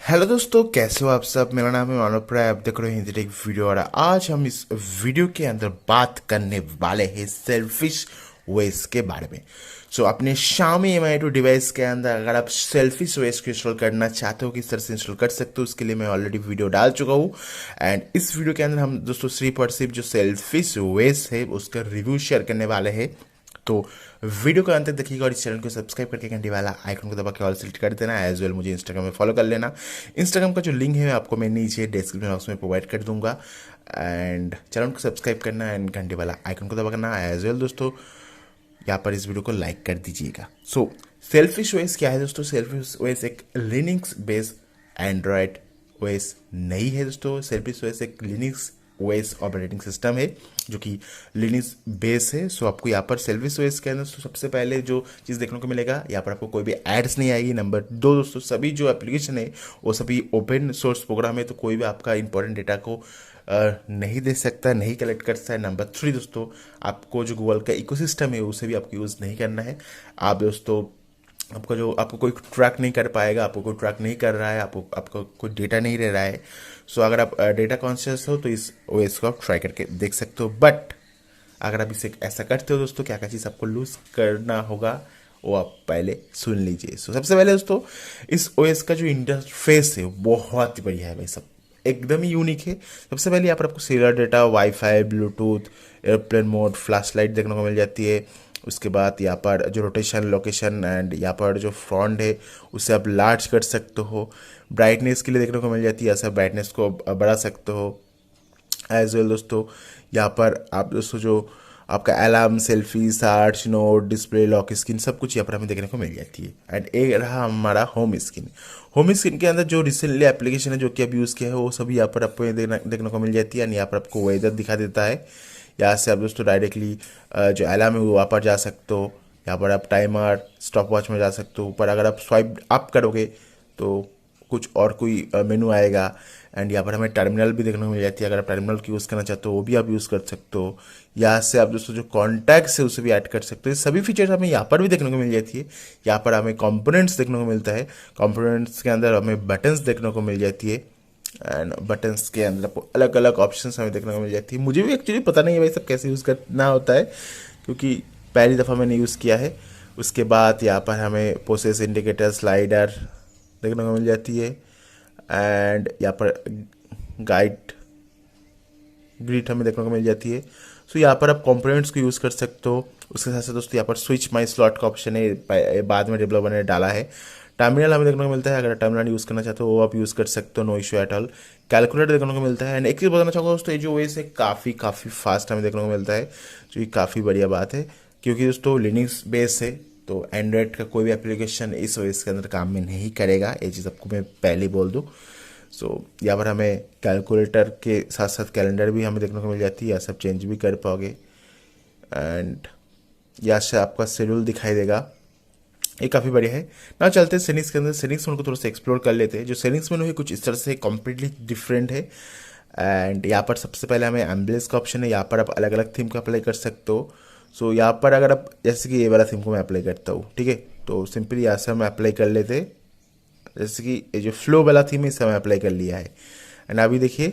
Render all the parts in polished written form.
Hello दोस्तों, कैसे हो आप सब। मेरा नाम है मानव प्राय, आप देख रहे हो हिंदी टेक वीडियो। और आज हम इस वीडियो के अंदर बात करने वाले हैं सेल्फिश ओएस के बारे में। अपने Xiaomi Mi 2 डिवाइस के अंदर अगर आप सेल्फिश ओएस को इंस्टॉल करना चाहते हो, किस तरह से इंस्टॉल कर सकते हो, उसके लिए मैं ऑलरेडी वीडियो डाल चुका हूँ। एंड इस वीडियो के अंदर हम दोस्तों सिर्फ और सिर्फ जो सेल्फिश ओएस है उसका रिव्यू शेयर करने वाले हैं। तो वीडियो को अंत तक देखिएगा और इस चैनल को सब्सक्राइब करके घंटी वाला आइकन को दबा के ऑल सेलेक्ट कर देना। एज वेल मुझे इंस्टाग्राम में फॉलो कर लेना। इंस्टाग्राम का जो लिंक है आपको मैं नीचे डिस्क्रिप्शन बॉक्स में प्रोवाइड कर दूंगा। एंड चैनल को सब्सक्राइब करना एंड घंटे वाला आइकन को दबा करना। एज वेल दोस्तों यहाँ पर इस वीडियो को लाइक कर दीजिएगा। सेल्फिश ओएस क्या है दोस्तों। सेल्फिश ओएस एक लिनक्स बेस्ड एंड्रॉयड ओएस नहीं है दोस्तों। सेल्फिश ओएस एक लिनक्स ओएस ऑपरेटिंग सिस्टम है जो कि लिनक्स बेस है। आपको यहाँ पर सेल्फिश ओएस के अंदर सबसे पहले जो चीज़ देखने को मिलेगा, यहाँ पर आपको कोई भी एड्स नहीं आएगी। नंबर 2 दोस्तों, सभी जो एप्लीकेशन है वो सभी ओपन सोर्स प्रोग्राम है, तो कोई भी आपका इंपॉर्टेंट डेटा को नहीं दे सकता, नहीं कलेक्ट कर सकता है। नंबर 3 दोस्तों, आपको जो गूगल का इकोसिस्टम है उसे भी आपको यूज़ नहीं करना है। आप दोस्तों आपको कोई ट्रैक नहीं कर पाएगा, आपको कोई ट्रैक नहीं कर रहा है, आपको कोई डेटा नहीं रह रहा है। अगर आप डेटा कॉन्शियस हो तो इस ओएस को आप ट्राई करके देख सकते हो। बट अगर आप इसे ऐसा करते हो दोस्तों, क्या क्या चीज़ आपको लूज करना होगा वो आप पहले सुन लीजिए। सबसे पहले दोस्तों, इस ओएस का जो इंटरफेस है बहुत ही बढ़िया है भाई, सब एकदम ही यूनिक है। सबसे पहले यहाँ पर आपको seller data, wifi, Bluetooth, airplane mode, flash light देखने को मिल जाती है। उसके बाद यहाँ पर जो रोटेशन, लोकेशन एंड यहाँ पर जो फ्रंट है उसे आप लार्ज कर सकते हो। ब्राइटनेस के लिए देखने को मिल जाती है, ऐसा ब्राइटनेस को बढ़ा सकते हो। एज वेल दोस्तों यहाँ पर आप दोस्तों जो आपका alarm, selfie, search, note, display, lock screen सब कुछ यहाँ पर हमें देखने को मिल जाती है। एंड एक रहा हमारा होम स्क्रीन। होम स्क्रीन के अंदर जो रिसेंटली एप्लीकेशन है जो कि अब यूज़ किया है वो सभी यहाँ पर आपको देखने को मिल जाती है। एंड यहाँ पर आपको वेदर दिखा देता है। यहाँ से आप दोस्तों डायरेक्टली जो अलार्म है वो वहाँ पर जा सकते हो। यहाँ पर आप टाइमर, स्टॉप वॉच में जा सकते हो। ऊपर अगर आप स्वाइप अप करोगे तो कुछ और कोई मेनू आएगा। एंड यहाँ पर हमें टर्मिनल भी देखने को मिल जाती है। अगर आप टर्मिनल की यूज़ करना चाहते हो वो भी आप यूज़ कर सकते हो। यहाँ से आप दोस्तों जो कॉन्टैक्ट्स है उसे भी ऐड कर सकते हो। सभी फीचर्स हमें यहाँ पर भी देखने को मिल जाती है। यहाँ पर हमें कंपोनेंट्स देखने को मिलता है। कंपोनेंट्स के अंदर हमें बटन्स देखने को मिल जाती है। एंड बटन्स के अंदर आपको अलग अलग ऑप्शंस हमें देखने को मिल जाती है। मुझे भी एक्चुअली पता नहीं है भाई सब कैसे यूज़ करना होता है, क्योंकि पहली दफ़ा मैंने यूज़ किया है। उसके बाद यहाँ पर हमें प्रोसेस इंडिकेटर, स्लाइडर देखने को मिल जाती है। एंड यहाँ पर गाइड ग्रिड हमें देखने को मिल जाती है। यहाँ पर आप कंपोनेंट्स को यूज़ कर सकते हो। उसके साथ साथ दोस्तों यहाँ पर स्विच माई स्लॉट का ऑप्शन है, बाद में डेवलपर ने डाला है। टर्मिनल हमें देखने को मिलता है, अगर टर्मिनल यूज़ करना चाहते हो वो आप यूज़ कर सकते हो, no issue at all. Calculator देखने को मिलता है। एंड एक चीज़ बताना चाहूँगा दोस्तों, ये जो ओएस है काफ़ी फास्ट हमें देखने को मिलता है, जो कि काफ़ी बढ़िया बात है। क्योंकि दोस्तों लिनक्स बेस है तो एंड्रॉयड का कोई भी एप्लीकेशन इस ओएस के अंदर काम में नहीं करेगा, ये चीज़ आपको मैं पहले बोल दूँ। यहाँ पर हमें कैलकुलेटर के साथ साथ कैलेंडर भी हमें देखने को मिल जाती है, या सब चेंज भी कर पाओगे। एंड यहाँ से आपका शेड्यूल दिखाई देगा, ये काफ़ी बढ़िया है ना। चलते हैं सेटिंग्स के अंदर। सेटिंग्स उनको थोड़ा सा एक्सप्लोर कर लेते हैं। जो सेटिंग्स मेनू है कुछ इस तरह से कम्प्लीटली डिफरेंट है। एंड यहाँ पर सबसे पहले हमें एम्बुलेंस का ऑप्शन है, यहाँ पर आप अलग अलग थीम को अप्लाई कर सकते हो। यहाँ पर अगर आप जैसे कि ये वाला थीम को मैं अप्लाई करता हूँ, ठीक है, तो सिंपली यहाँ से हम अप्लाई कर लेते हैं। जैसे कि ये जो फ्लो वाला थीम है इसे हमें अप्लाई कर लिया है। एंड अभी देखिए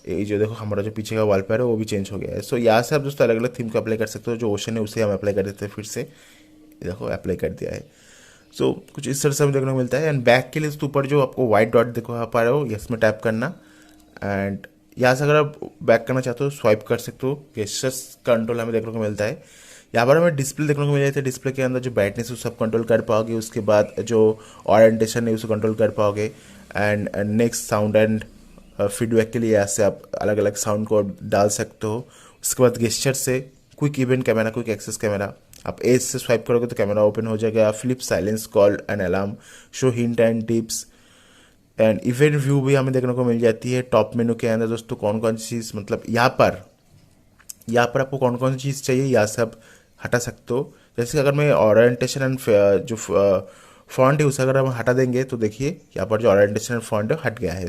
ये जो देखो हमारा जो पीछे का वॉलपेपर है वो भी चेंज हो गया है। यहाँ से आप दोस्तों अलग अलग थीम को अप्लाई कर सकते हो। जो ओशन है उसे हम अप्लाई कर देते हैं, फिर से देखो अप्लाई कर दिया है। कुछ इस तरह से हमें देखने को मिलता है। एंड बैक के लिए दोस्तों ऊपर जो आपको व्हाइट डॉट देखो पा रहे हो, इसमें टैप करना। एंड यहाँ से अगर आप बैक करना चाहते हो स्वाइप कर सकते हो। गेस्चर्स कंट्रोल हमें देखने को मिलता है। यहाँ पर हमें डिस्प्ले देखने को मिल जाती है। डिस्प्ले के अंदर जो ब्राइटनेस है सब कंट्रोल कर पाओगे। उसके बाद जो ओरिएंटेशन है उसे कंट्रोल कर पाओगे। And next sound and feedback के लिए यहाँ से आप अलग अलग साउंड को डाल सकते हो। उसके बाद गेस्चर से quick event camera, quick access camera, आप एज से स्वाइप करोगे तो कैमरा ओपन हो जाएगा। Flip, silence, call end alarm, show hint and tips. And event view भी हमें देखने को मिल जाती है। टॉप मेनू के अंदर दोस्तों कौन कौन सी चीज़, मतलब यहाँ पर आपको कौन कौन सी चीज़ चाहिए यहाँ से आप हटा सकते हो। जैसे अगर मैं ओरिएंटेशन एंड जो फॉन्ट है उसे अगर हम हटा देंगे तो देखिए यहाँ पर जो ओरिएंटेशन एंड फॉन्ट है हट गया है।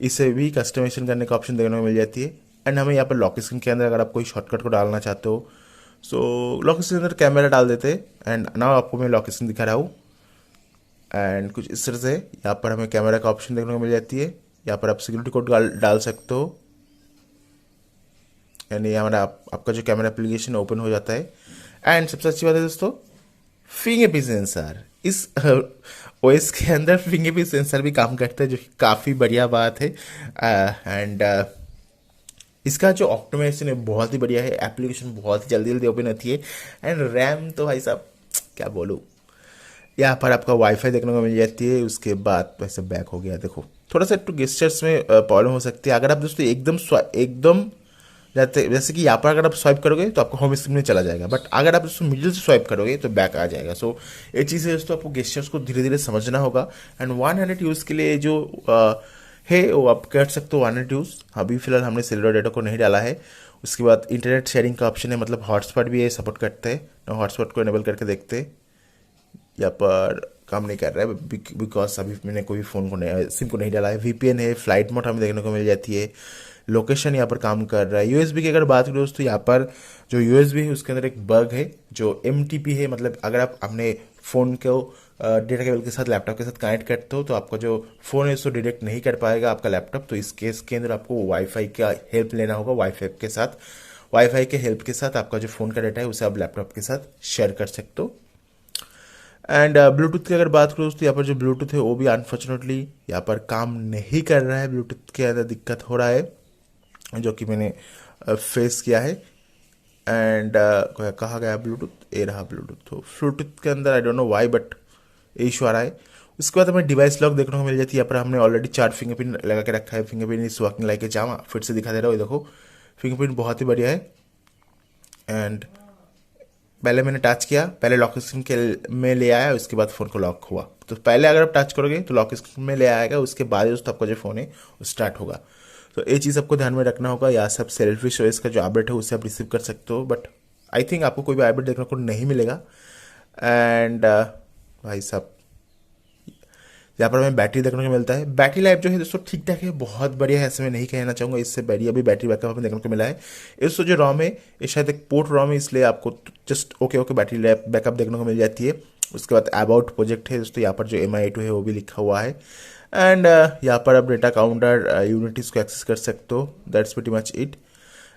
इसे भी कस्टमाइजेशन करने का ऑप्शन देखने को मिल जाती है। एंड हमें यहाँ पर लॉक स्क्रीन के अंदर अगर आप कोई शॉर्टकट को डालना चाहते हो लॉक स्क्रीन के अंदर कैमरा डाल देते हैं। एंड नाउ आपको मैं लॉक स्क्रीन दिखा रहा हूँ। एंड कुछ इस तरह से यहाँ पर हमें कैमरा का ऑप्शन देखने को मिल जाती है। यहाँ पर आप सिक्योरिटी कोड डाल सकते हो, यानी हमारा आपका जो कैमरा एप्लीकेशन ओपन हो जाता है। एंड सबसे अच्छी बात है दोस्तों, फिंगरप्रिंट सेंसर। इस ओएस के अंदर फिंगरप्रिंट सेंसर भी काम करता है, जो कि काफ़ी बढ़िया बात है। एंड इसका जो ऑप्टिमाइजेशन है बहुत ही बढ़िया है, एप्लीकेशन बहुत ही जल्दी जल्दी ओपन होती है। एंड रैम तो भाई साहब क्या बोलूँ, यहाँ पर आपका वाईफाई देखने को मिल जाती है। उसके बाद वैसे बैक हो गया, देखो थोड़ा सा टू गेस्टर्स में प्रॉब्लम हो सकती है। अगर आप दोस्तों एकदम जाते, जैसे कि यहाँ पर अगर आप स्वाइप करोगे तो आपको होम स्क्रीन में चला जाएगा, बट अगर आप दोस्तों मिडिल से स्वाइप करोगे तो बैक आ जाएगा। सो ये चीज़ है दोस्तों, आपको गेस्टर्स को धीरे धीरे समझना होगा। एंड 100 यूज़ के लिए जो है वो आप कर सकते हो 100 यूज़। अभी फिलहाल हमने सेलुलर डेटा को नहीं डाला है। उसके बाद इंटरनेट शेयरिंग का ऑप्शन है, मतलब हॉटस्पॉट भी है, सपोर्ट करते हैं ना। हॉटस्पॉट को इनेबल करके देखते हैं, यहाँ पर काम नहीं कर रहा है बिकॉज अभी मैंने कोई फ़ोन को नहीं, सिम को नहीं डाला है। वीपीएन है, फ्लाइट मोड हमें देखने को मिल जाती है। लोकेशन यहाँ पर काम कर रहा है। यूएसबी की अगर बात करें दोस्तों, यहाँ पर जो यूएसबी है उसके अंदर एक बग है जो एमटीपी है, मतलब अगर आप अपने फ़ोन को डेटा केबल के साथ लैपटॉप के साथ कनेक्ट करते हो तो आपका जो फ़ोन है उसको डिटेक्ट नहीं कर पाएगा आपका लैपटॉप। तो इस केस के अंदर आपको वाईफाई का हेल्प लेना होगा। वाईफाई के हेल्प के साथ आपका जो फ़ोन का डाटा है उसे आप लैपटॉप के साथ शेयर कर सकते हो। एंड ब्लूटूथ की अगर बात करो तो यहाँ पर जो ब्लूटूथ है वो भी अनफॉर्चुनेटली यहाँ पर काम नहीं कर रहा है। ब्लूटूथ के अंदर दिक्कत हो रहा है, जो कि मैंने फेस किया है। एंड कहा गया ब्लूटूथ, ये रहा ब्लूटूथ। तो ब्लूटूथ के अंदर I don't know why but issue आ रहा है। उसके बाद हमें डिवाइस लॉक देखने को मिल जाती है। यहाँ पर हमने ऑलरेडी 4 फिंगरप्रिंट लगा के रखा है। Fingerprint is working like a Java, फिर से दिखा दे रहा हूँ, देखो फिंगरप्रिंट बहुत ही बढ़िया है। एंड पहले मैंने टच किया, पहले लॉक स्क्रीन के में ले आया, उसके बाद फ़ोन को लॉक हुआ। तो पहले अगर आप टच करोगे तो लॉक स्क्रीन में ले आएगा, उसके बाद दोस्तों आपका जो फ़ोन है वो स्टार्ट होगा। तो ये चीज़ आपको ध्यान में रखना होगा। या सब सेल्फिश ओएस का जो अपडेट है उससे आप रिसीव कर सकते हो, बट आई थिंक आपको कोई भी अपडेट देखने को नहीं मिलेगा। एंड भाई साहब यहाँ पर हमें बैटरी देखने को मिलता है। बैटरी लाइफ जो है दोस्तों ठीक ठाक है, बहुत बढ़िया है, ऐसे मैं नहीं कहना चाहूँगा। इससे बढ़िया भी बैटरी बैकअप हमें देखने को मिला है। इससे जो रॉम है ये शायद एक पोर्ट रॉम है, इसलिए आपको जस्ट ओके बैटरी बैकअप देखने को मिल जाती है। उसके बाद अबाउट प्रोजेक्ट है दोस्तों, यहाँ पर जो MI2 है वो भी लिखा हुआ है। एंड यहाँ पर आप डेटा काउंटर यूनिटीज़ को एक्सेस कर सकते हो, that's pretty much it.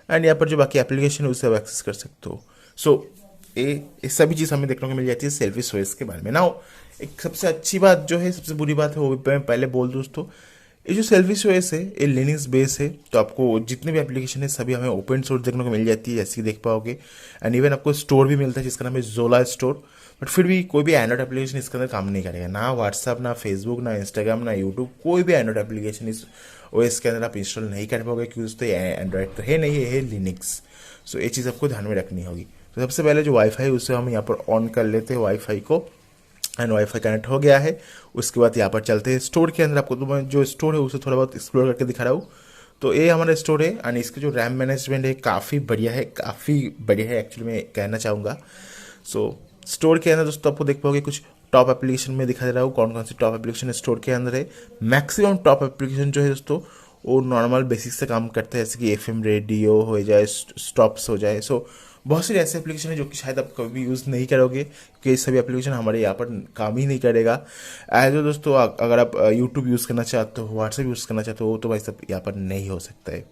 And यहाँ पर जो बाकी एप्लीकेशन है उसे आप एक्सेस कर सकते हो। सो ये सभी चीज़ हमें देखने को मिल जाती है सेल्फिश ओएस के बारे में। नाउ एक सबसे अच्छी बात जो है, सबसे बुरी बात है वो भी मैं पहले बोल दूँ दोस्तों। ये जो सेल्फिश ओएस है ये लिनक्स बेस है, तो आपको जितने भी एप्लीकेशन है सभी हमें ओपन सोर्स देखने को मिल जाती है, जैसे कि देख पाओगे। एंड इवन आपको स्टोर भी मिलता है जिसका नाम है जोला स्टोर। बट फिर भी कोई भी एंड्रॉइड एप्लीकेशन इसके अंदर काम नहीं करेगा, ना व्हाट्सअप, ना फेसबुक, ना इंस्टाग्राम, ना यूट्यूब, कोई भी एंड्रॉइड एप्लीकेशन इस ओएस के अंदर आप इंस्टॉल नहीं कर पाओगे, क्योंकि दोस्तों एंड्रॉइड तो है नहीं, है लिनक्स। सो ये चीज़ आपको ध्यान में रखनी होगी। तो सबसे पहले जो वाईफाई उसे हम यहाँ पर ऑन कर लेते हैं वाईफाई को। एंड वाईफाई कनेक्ट हो गया है। उसके बाद यहाँ पर चलते हैं स्टोर के अंदर। आपको तो मैं जो स्टोर है उसे थोड़ा बहुत एक्सप्लोर करके दिखा रहा हूँ। तो ये हमारा स्टोर है एंड इसके जो रैम मैनेजमेंट है काफ़ी बढ़िया है, एक्चुअली मैं कहना चाहूँगा। सो स्टोर के अंदर दोस्तों आपको देख पाओगे कुछ टॉप एप्लीकेशन में दिखा दे रहा हूँ कौन कौन सी टॉप एप्लीकेशन स्टोर के अंदर है। मैक्सिमम टॉप एप्लीकेशन जो है दोस्तों वो नॉर्मल बेसिक से काम करते हैं, जैसे कि FM रेडियो हो जाए, स्टॉप्स हो जाए। सो बहुत सारे ऐसे एप्लीकेशन है जो कि शायद आप कभी यूज़ नहीं करोगे, क्योंकि ये सभी एप्लीकेशन हमारे यहाँ पर काम ही नहीं करेगा। एज दोस्तों अगर आप यूट्यूब यूज़ करना चाहते हो, व्हाट्सएप यूज़ करना चाहते हो, तो भाई सब यहाँ पर नहीं हो सकता है।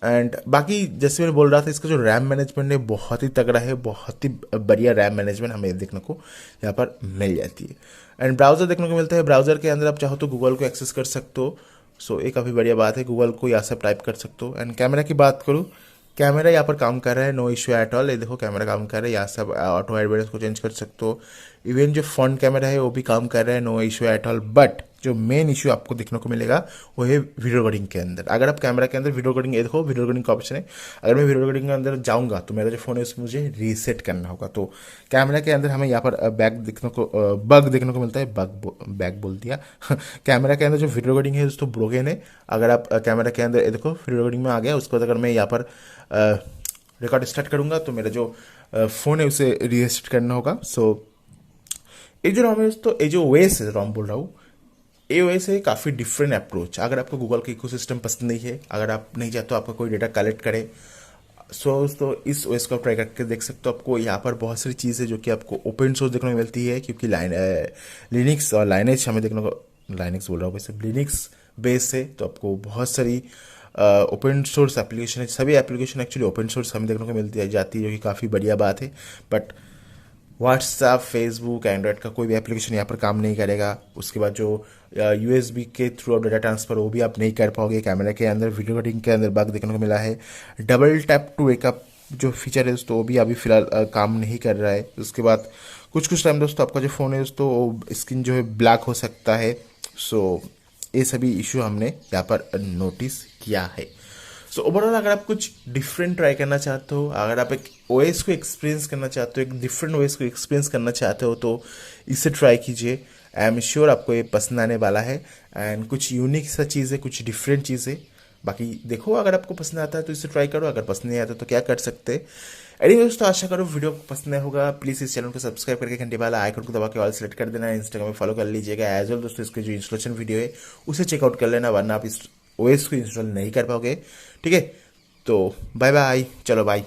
एंड बाकी जैसे मैं बोल रहा था, इसका जो रैम मैनेजमेंट है बहुत ही तगड़ा है, बहुत ही बढ़िया रैम मैनेजमेंट हमें देखने को यहाँ पर मिल जाती है। एंड ब्राउज़र देखने को मिलता है। ब्राउज़र के अंदर आप चाहो तो गूगल को एक्सेस कर सकते हो। सो ये काफ़ी बढ़िया बात है, गूगल को यहाँ से टाइप कर सकते हो। एंड कैमरा की बात करूँ, कैमरा यहाँ पर काम कर रहा है, नो इशू एट ऑल। ये देखो कैमरा काम कर रहा है, यहाँ से ऑटो एडवाइस को चेंज कर सकते हो। इवन जो फ्रंट कैमरा है वो भी काम कर रहा है, no issue at all. But जो मेन इशू आपको देखने को मिलेगा वो है वीडियो रिकॉर्डिंग के अंदर। अगर आप कैमरा के अंदर वीडियो रिकॉर्डिंग, ये देखो वीडियो रिकॉर्डिंग का ऑप्शन है, अगर मैं वीडियो रिकॉर्डिंग के अंदर जाऊँगा तो मेरा जो फ़ोन है उसमें मुझे रीसेट करना होगा। तो कैमरा के अंदर हमें यहाँ पर बग देखने को मिलता है, बैग बोल दिया कैमरा के अंदर जो वीडियो रिकॉर्डिंग है दोस्तों ब्रोकन है। अगर आप कैमरा के अंदर देखो वीडियो रिकॉर्डिंग में आ गया, उसके बाद अगर मैं यहाँ पर रिकॉर्ड स्टार्ट करूँगा तो मेरा जो फ़ोन है उसे रीसेट करना होगा। सो ये जो रॉम है दोस्तों, ये जो ओएस है, रॉम बोल रहा हूँ, ये ओएस है काफ़ी डिफरेंट अप्रोच। अगर आपको गूगल का इकोसिस्टम पसंद नहीं है, अगर आप नहीं चाहते आपका कोई डेटा कलेक्ट करे, सो दोस्तों इस ओएस को आप ट्राई करके देख सकते हो। आपको यहाँ पर बहुत सारी चीज़ें जो कि आपको ओपन सोर्स देखने को मिलती है, क्योंकि लिनक्स और लाइनेज हमें देखने को, लाइनेक्स बोल रहा हूँ वैसे, लिनक्स बेस है, तो आपको बहुत सारी ओपन सोर्स एप्लीकेशन है। सभी एप्लीकेशन एक्चुअली ओपन सोर्स हमें देखने को मिलती है जाती है, जो कि काफ़ी बढ़िया बात है। बट व्हाट्सएप, फेसबुक, एंड्रॉयड का कोई भी एप्लीकेशन यहाँ पर काम नहीं करेगा। उसके बाद जो यूएसबी के थ्रू आप डाटा ट्रांसफर वो भी आप नहीं कर पाओगे। कैमरा के अंदर, वीडियो कटिंग के अंदर बग देखने को मिला है। डबल टैप टू वेकअप जो फीचर है दोस्तों, वो भी अभी फिलहाल काम नहीं कर रहा है। उसके बाद कुछ टाइम दोस्तों आपका जो फ़ोन है दोस्तों, वो स्क्रीन जो है ब्लैक हो सकता है। सो ये सभी इशू हमने यहाँ पर नोटिस किया है। सो ओवरऑल अगर आप कुछ डिफरेंट ट्राई करना चाहते हो, अगर आप एक ओएस को एक्सपीरियंस करना चाहते हो, एक डिफरेंट ओएस को एक्सपीरियंस करना चाहते हो, तो इसे ट्राई कीजिए। आई एम श्योर आपको ये पसंद आने वाला है। एंड कुछ यूनिक सा चीज़ है, कुछ डिफरेंट चीज़ है। बाकी देखो, अगर आपको पसंद आता है तो इसे ट्राई करो, अगर पसंद नहीं आता तो क्या कर सकते हैं। एनीवे दोस्तों, आशा करो वीडियो पसंद होगा। प्लीज़ इस चैनल को सब्सक्राइब करके घंटे वाला आइकन को दबा के ऑल सेलेक्ट कर देना। इंस्टाग्राम में फॉलो कर लीजिएगा। एज वेल दोस्तों, इसके जो इंस्टॉलेशन वीडियो है उसे चेकआउट कर लेना, वरना आप इस ओएस को इंस्टॉल नहीं कर पाओगे। ठीक है, तो बाय बाय, चलो बाय।